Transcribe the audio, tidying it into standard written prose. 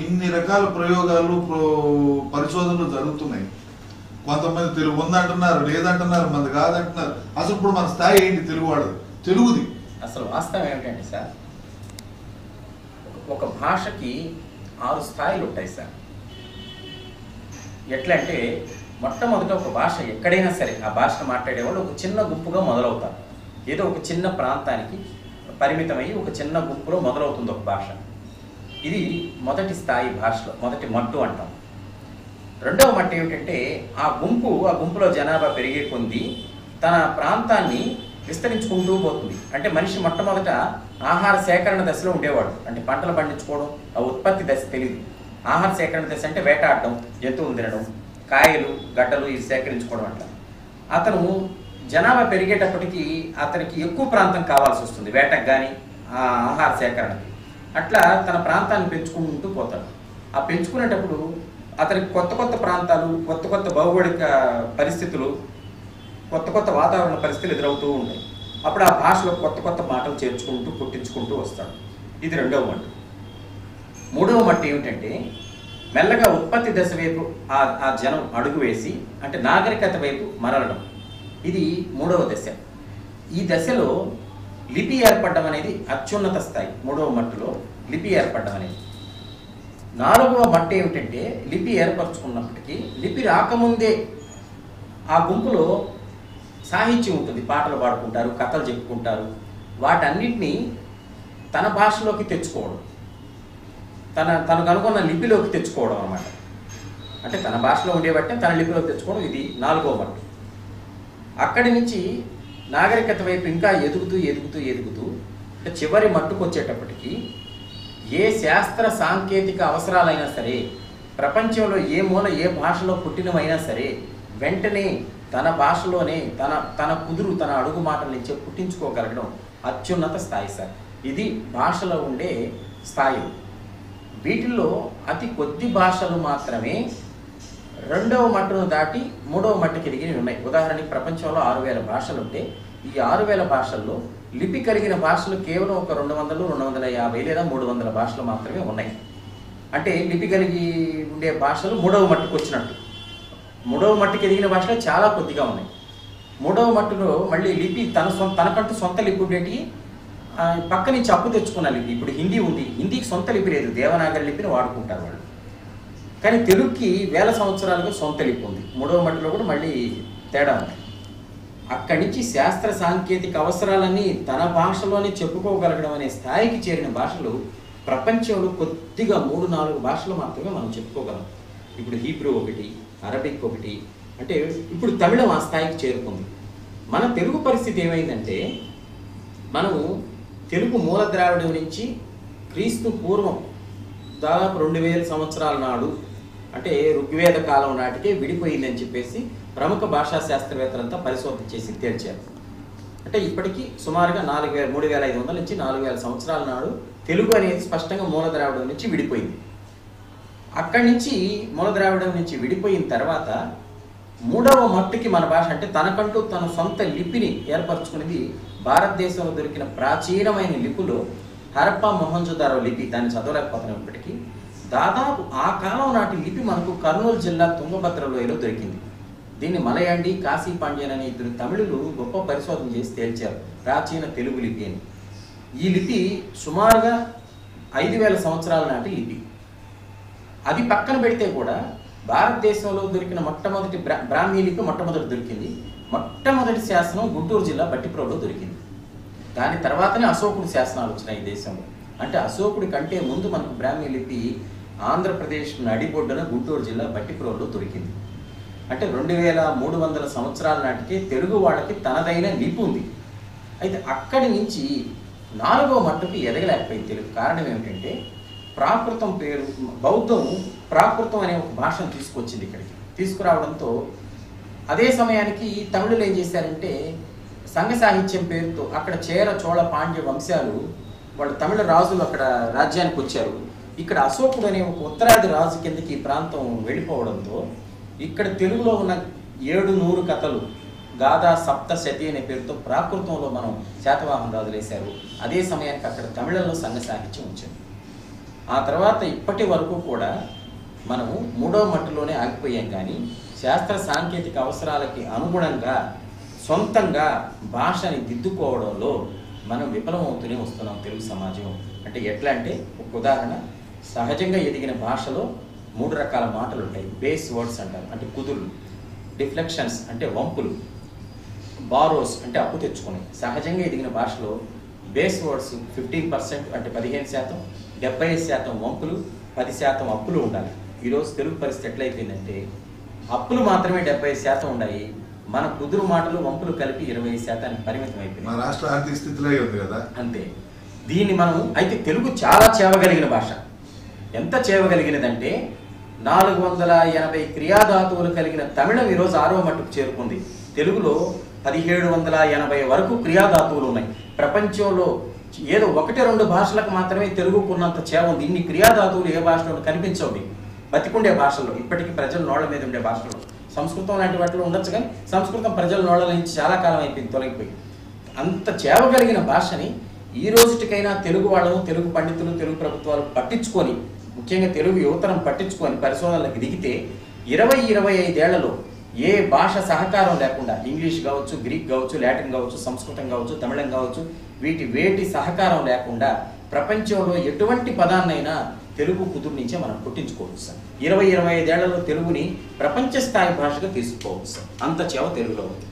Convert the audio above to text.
ఇన్ని రకాల ప్రయోగాలు పరిశోధనలు జరుగుతున్నాయి. కొంతమంది తెలుగు ఉందంటున్నారు, లేదంటున్నారు, మనది కాదంటున్నారు. అసలు ఇప్పుడు మన స్థాయి ఏంటి తెలుగువాడు? తెలుగుది అసలు వాస్తవం ఏమిటండి సార్, ఒక భాషకి 6 స్థాయిలు ఉంటాయి సార్. ఎట్లా అంటే మొట్టమొదట ఒక భాష ఎక్కడైనా సరే ఆ భాషను మాట్లాడేవాళ్ళు ఒక చిన్న గుంపుగా మొదలవుతారు. ఏదో ఒక చిన్న ప్రాంతానికి పరిమితమయ్యి ఒక చిన్న గుంపులో మొదలవుతుంది ఒక భాష. ఇది మొదటి స్థాయి భాషలో మొదటి మట్టు అంటాం. రెండవ మట్టు ఏమిటంటే ఆ గుంపులో జనాభా పెరిగే కొద్దీ తన ప్రాంతాన్ని విస్తరించుకుంటూ పోతుంది. అంటే మనిషి మొట్టమొదట ఆహార సేకరణ దశలో ఉండేవాడు. అంటే పంటలు పండించుకోవడం, ఆ ఉత్పత్తి దశ తెలియదు. ఆహార సేకరణ దశ అంటే వేటాడడం, జంతువులు తినడం, కాయలు గడ్డలు ఇవి సేకరించుకోవడం. అట్లా అతను జనాభా పెరిగేటప్పటికీ అతనికి ఎక్కువ ప్రాంతం కావాల్సి వస్తుంది వేటకు కానీ ఆహార సేకరణకి. అట్లా తన ప్రాంతాన్ని పెంచుకుంటూ పోతాడు. ఆ పెంచుకునేటప్పుడు అతనికి కొత్త కొత్త ప్రాంతాలు, కొత్త కొత్త భౌగోళిక పరిస్థితులు, కొత్త కొత్త వాతావరణ పరిస్థితులు ఎదురవుతూ ఉంటాయి. అప్పుడు ఆ భాషలో కొత్త కొత్త మాటలు చేర్చుకుంటూ పుట్టించుకుంటూ వస్తాడు. ఇది రెండవ మట్టు. మూడవ మట్టు ఏమిటంటే మెల్లగా ఉత్పత్తి దశ వైపు ఆ జనం అడుగు వేసి అంటే నాగరికత వైపు మరలడం. ఇది మూడవ దశ. ఈ దశలో లిపి ఏర్పడడం అనేది అత్యున్నత స్థాయి. మూడవ మట్టులో లిపి ఏర్పడడం అనేది. నాలుగవ మట్టు ఏమిటంటే లిపి ఏర్పరచుకున్నప్పటికీ లిపి రాకముందే ఆ గుంపులో సాహిత్యం ఉంటుంది. పాటలు పాడుకుంటారు, కథలు చెప్పుకుంటారు. వాటన్నిటినీ తన భాషలోకి తెచ్చుకోవడం, తనకు అనుకున్న లిపిలోకి తెచ్చుకోవడం అన్నమాట. అంటే తన భాషలో ఉండేబట్టే తన లిపిలోకి తెచ్చుకోవడం. ఇది నాలుగవ మట్టు. అక్కడి నుంచి నాగరికత వైపు ఇంకా ఎదుగుతూ ఎదుగుతూ ఎదుగుతూ చివరి మట్టుకు వచ్చేటప్పటికి ఏ శాస్త్ర సాంకేతిక అవసరాలైనా సరే, ప్రపంచంలో ఏ మూల ఏ భాషలో పుట్టినవైనా సరే వెంటనే తన భాషలోనే తన కుదురు తన అడుగు మాటల నుంచే పుట్టించుకోగలగడం అత్యున్నత స్థాయి సార్. ఇది భాషలో ఉండే స్థాయి. వీటిల్లో అతి కొద్ది భాషలు మాత్రమే రెండవ మట్టును దాటి మూడవ మట్టుకి ఎదిగి ఉన్నాయి. ఉదాహరణకి ప్రపంచంలో 6000 భాషలు ఉంటే ఈ 6000 భాషల్లో లిపి కలిగిన భాషలు కేవలం ఒక 200, 250 లేదా 300 భాషలు మాత్రమే ఉన్నాయి. అంటే లిపి కలిగి ఉండే భాషలు మూడవ మట్టుకు వచ్చినట్టు. మూడవ మట్టుకి ఎదిగిన భాషలు చాలా కొద్దిగా ఉన్నాయి. మూడవ మట్టులో మళ్ళీ లిపి తనకంటూ సొంత లిపి ఉండేటి పక్క నుంచి అప్పు తెచ్చుకున్న లిపి. ఇప్పుడు హిందీ ఉంది, హిందీకి సొంత లిపి లేదు, దేవనాగరి లిపిని వాడుకుంటారు వాళ్ళు. కానీ తెలుగుకి 1000 సంవత్సరాలుగా సొంత లిపి ఉంది. మూడవ మట్టులో కూడా మళ్ళీ తేడా ఉంది. అక్కడి నుంచి శాస్త్ర సాంకేతిక అవసరాలన్నీ తన భాషలోనే చెప్పుకోగలగడం అనే స్థాయికి చేరిన భాషలు ప్రపంచంలో కొద్దిగా 3-4 భాషలు మాత్రమే మనం చెప్పుకోగలం. ఇప్పుడు హీబ్రూ ఒకటి, అరబిక్ ఒకటి. అంటే ఇప్పుడు తమిళం ఆ స్థాయికి చేరుకుంది. మన తెలుగు పరిస్థితి ఏమైందంటే మనము తెలుగు మూల ద్రావిడం నుంచి క్రీస్తు పూర్వం దాదాపు 2000 సంవత్సరాల నాడు అంటే ఋగ్వేద కాలం నాటికే విడిపోయిందని చెప్పేసి ప్రముఖ భాషా శాస్త్రవేత్తలంతా పరిశోధన చేసి తేల్చారు. అంటే ఇప్పటికీ సుమారుగా 3500 నుంచి 4000 సంవత్సరాల నాడు తెలుగు అనేది స్పష్టంగా మూల ద్రావిడం నుంచి విడిపోయింది. అక్కడి నుంచి మూల ద్రావిడం నుంచి విడిపోయిన తర్వాత మూడవ మట్టుకి మన భాష అంటే తనకంటూ తన సొంత లిపిని ఏర్పరచుకునేది భారతదేశంలో దొరికిన ప్రాచీనమైన లిపులో హరప్పా మొహంజోదారో లిపి. దాన్ని చదవలేకపోతున్నాం ఇప్పటికీ. దాదాపు ఆ కాలం నాటి లిపి మనకు కర్నూలు జిల్లా తుంగభద్ర లోయలో దొరికింది. దీన్ని మలయాండి, కాశీ పాండ్యన్ అనే 2 తమిళులు గొప్ప పరిశోధన చేసి తేల్చారు ప్రాచీన తెలుగు లిపి అని. ఈ లిపి సుమారుగా 5000 సంవత్సరాల నాటి లిపి. అది పక్కన పెడితే కూడా భారతదేశంలో దొరికిన మొట్టమొదటి బ్రాహ్మీ లిపి మొట్టమొదటి దొరికింది. మొట్టమొదటి శాసనం గుంటూరు జిల్లా బట్టిప్రోలో దొరికింది. దాని తర్వాతనే అశోకుడి శాసనాలు వచ్చినాయి ఈ దేశంలో. అంటే అశోకుడి కంటే ముందు మనకు బ్రాహ్మీ లిపి ఆంధ్రప్రదేశ్ నడిబొడ్డున గుంటూరు జిల్లా బట్టిప్రోలో దొరికింది. అంటే 2300 సంవత్సరాల నాటికే తెలుగు వాళ్ళకి తనదైన లిపి ఉంది. అయితే అక్కడి నుంచి 4వ మట్టుకు ఎదగలేకపోయింది తెలుగు. కారణం ఏమిటంటే ప్రాకృతం పేరు బౌద్ధం ప్రాకృతం అనే ఒక భాషను తీసుకొచ్చింది ఇక్కడికి. తీసుకురావడంతో అదే సమయానికి తమిళులు ఏం చేశారంటే సంఘ సాహిత్యం పేరుతో అక్కడ చేర, చోళ, పాండ్య వంశాలు వాళ్ళు తమిళ రాజులు అక్కడ రాజ్యానికి వచ్చారు. ఇక్కడ అశోకుడు అనే ఒక ఉత్తరాది రాజు కిందకి ఈ ప్రాంతం వెళ్ళిపోవడంతో ఇక్కడ తెలుగులో ఉన్న 700 కథలు గాథా సప్తశతి అనే పేరుతో ప్రాకృతంలో మనం శాతవాహన రాజులు వేశారు. అదే సమయానికి అక్కడ తమిళంలో సంఘ సాహిత్యం వచ్చింది. ఆ తర్వాత ఇప్పటి వరకు కూడా మనము మూడో మట్టులోనే ఆగిపోయాం. కానీ శాస్త్ర సాంకేతిక అవసరాలకి అనుగుణంగా సొంతంగా భాషని దిద్దుకోవడంలో మనం విఫలమవుతూనే వస్తున్నాం తెలుగు సమాజం. అంటే ఎట్లా అంటే, ఒక ఉదాహరణ, సహజంగా ఎదిగిన భాషలో 3 రకాల మాటలు ఉంటాయి. బేస్ వర్డ్స్ అంటారు, అంటే కుదురు. డిఫ్లెక్షన్స్ అంటే వంపులు. బారోస్ అంటే అప్పు తెచ్చుకుని. సహజంగా ఎదిగిన భాషలో బేస్ వర్డ్స్ 15% అంటే 15%, 75% వంపులు, 10% అప్పులు ఉండాలి. ఈరోజు తెలుగు పరిస్థితి ఎట్లయిపోయిందంటే, అప్పులు మాత్రమే 70% ఉన్నాయి, మన కుదురు మాటలు వంపులు కలిపి 20% పరిమితం అయిపోయింది. మన రాష్ట్ర ఆర్థిక స్థితిలో ఉంది కదా. అంతే. దీన్ని మనం అయితే తెలుగు చాలా చేవగలిగిన భాష. ఎంత చేవగలిగినదంటే 480 క్రియాధాతువులు కలిగిన తమిళం ఈరోజు 6వ మట్టుకు చేరుకుంది. తెలుగులో 1780 వరకు క్రియాధాతువులు ఉన్నాయి. ప్రపంచంలో ఏదో 1-2 భాషలకు మాత్రమే తెలుగుకున్నంత చేవ ఉంది. ఇన్ని క్రియాధాతువులు ఏ భాషలో కనిపించవు. బతికుండే భాషల్లో, ఇప్పటికీ ప్రజల నోళ్ల మీద ఉండే భాషల్లో. సంస్కృతం లాంటి వాటిలో ఉండొచ్చు, కానీ సంస్కృతం ప్రజల నోళ్ల నుంచి చాలా కాలం అయిపోయింది, తొలగిపోయి. అంత చేవగలిగిన భాషని ఈ రోజుటికైనా తెలుగు వాళ్ళము, తెలుగు పండితులు, తెలుగు ప్రభుత్వాలు పట్టించుకొని, ముఖ్యంగా తెలుగు యువతరం పట్టించుకొని పరిశోధనలకు దిగితే 20-25 ఏళ్లలో ఏ భాష సహకారం లేకుండా, ఇంగ్లీష్ కావచ్చు, గ్రీక్ కావచ్చు, లాటిన్ కావచ్చు, సంస్కృతం కావచ్చు, తమిళం కావచ్చు, వేటి సహకారం లేకుండా ప్రపంచంలో ఎటువంటి పదాన్నైనా తెలుగు కుదురు నుంచే మనం పుట్టించుకోవచ్చు సార్. 20-25 ఏళ్లలో తెలుగుని ప్రపంచ స్థాయి భాషగా తీసుకోవచ్చు సార్. అంత చేవ తెలుగులో ఉంది.